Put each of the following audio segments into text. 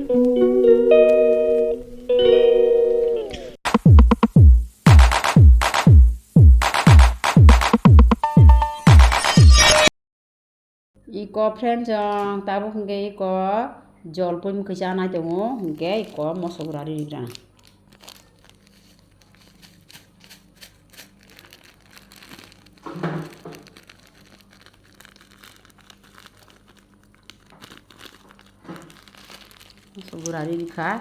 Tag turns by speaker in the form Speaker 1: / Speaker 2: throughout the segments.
Speaker 1: Iko friend jang tabu hingga iko jol pun kecana temu hingga iko mau segera di sana. Segera di kah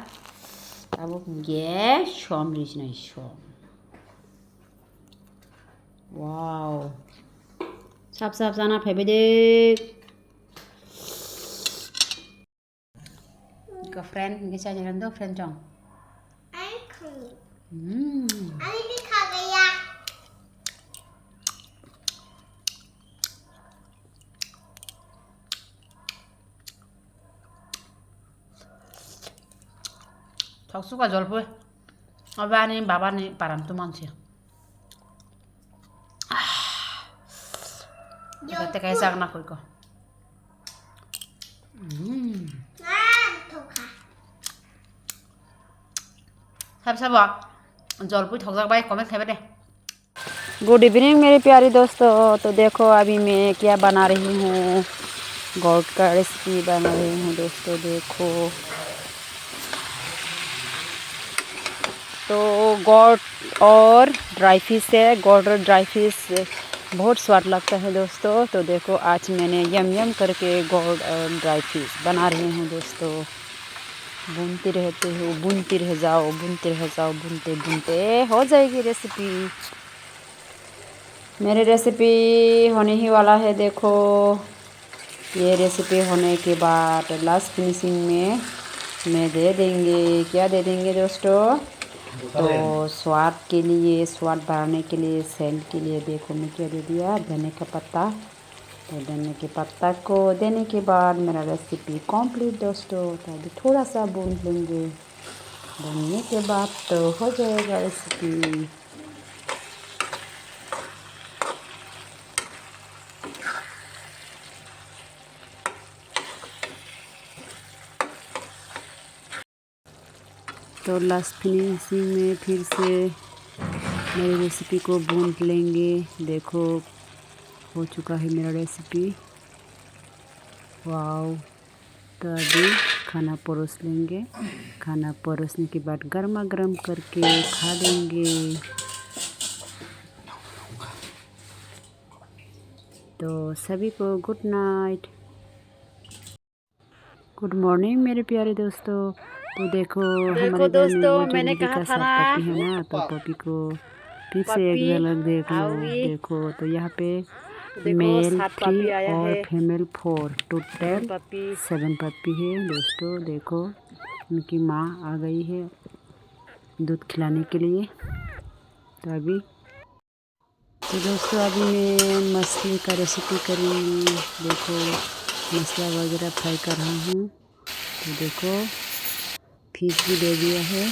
Speaker 1: tabu hingga shom di sini shom. Wow. Sap sana pebede. Iko friend hingga saya jalan tuh friend jang.
Speaker 2: Ani भी खा गया।
Speaker 1: Taksuka jolpul. Abani babani param tu mansia. Kata kayak sang nak ko. सब जलपुर ठोक भाई comment खाए दे। Good evening मेरे प्यारे दोस्तों। तो देखो अभी मैं क्या बना रही हूँ, गोट का रेसिपी बना रही हूँ दोस्तों। देखो तो गोट और ड्राई फिश है। गोट और ड्राई फिश बहुत स्वाद लगता है दोस्तों। तो देखो आज मैंने यम करके गोट और ड्राई फिश बना रही हूँ दोस्तों। भूनते रहते हो, भूनते रह जाओ, भूनते रह जाओ, भूनते भूनते हो जाएगी रेसिपी। मेरी रेसिपी होने ही वाला है। देखो ये रेसिपी होने के बाद लास्ट फिनिशिंग में मैं दे देंगे, क्या दे देंगे दोस्तों, तो स्वाद के लिए, स्वाद बढ़ाने के लिए, सेंट के लिए देखो मैं क्या दे दिया, धनिया का पत्ता। तो धनिया के पत्ता को देने के बाद मेरा रेसिपी कंप्लीट दोस्तों। तो अभी थोड़ा सा भून लेंगे, भूनने के बाद तो हो जाएगा रेसिपी। तो लास्ट फिनिशिंग में फिर से मेरी रेसिपी को भून लेंगे। देखो हो चुका है मेरा रेसिपी। वाव। तो अभी खाना परोस लेंगे। खाना परोसने के बाद गर्मा गर्म करके खा लेंगे। तो सभी को गुड नाइट, गुड मॉर्निंग मेरे प्यारे दोस्तों। तो देखो हमारे दोस्तों मैंने कहा था ना, पपी है ना, तो पपी को फिर से एक झलक देख लो। देखो तो यहाँ पे मेल 3 और फीमेल 4, टोटल 7 पपी है दोस्तों। देखो उनकी माँ आ गई है दूध खिलाने के लिए। तो दोस्तों अभी मैं मछली का रेसिपी करूँगी। देखो मसाला वगैरह फ्राई कर रहा हूँ। तो देखो फिश भी दे दिया है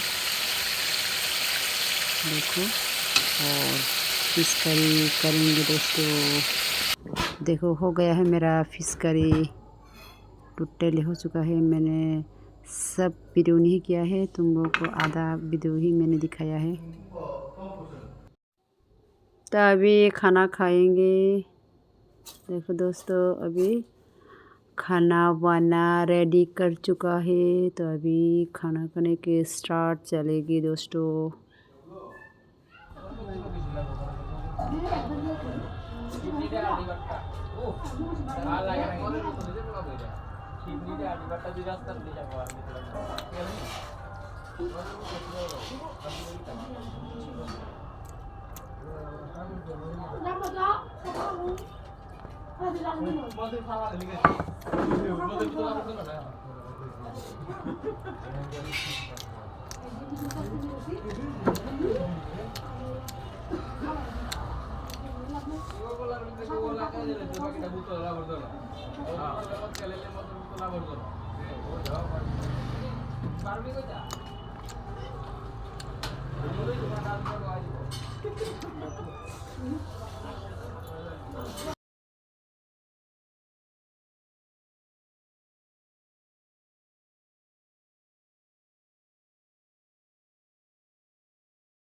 Speaker 1: देखो, और फिश करी करेंगे दोस्तों। देखो हो गया है मेरा फिश करी, टोटल हो चुका है। मैंने सब वीडियो नहीं किया है, तुम लोगों को आधा वीडियो ही मैंने दिखाया है। तो अभी खाना खाएंगे। देखो दोस्तों अभी खाना वाना रेडी कर चुका है। तो अभी खाना खाने के स्टार्ट चलेगी दोस्तों।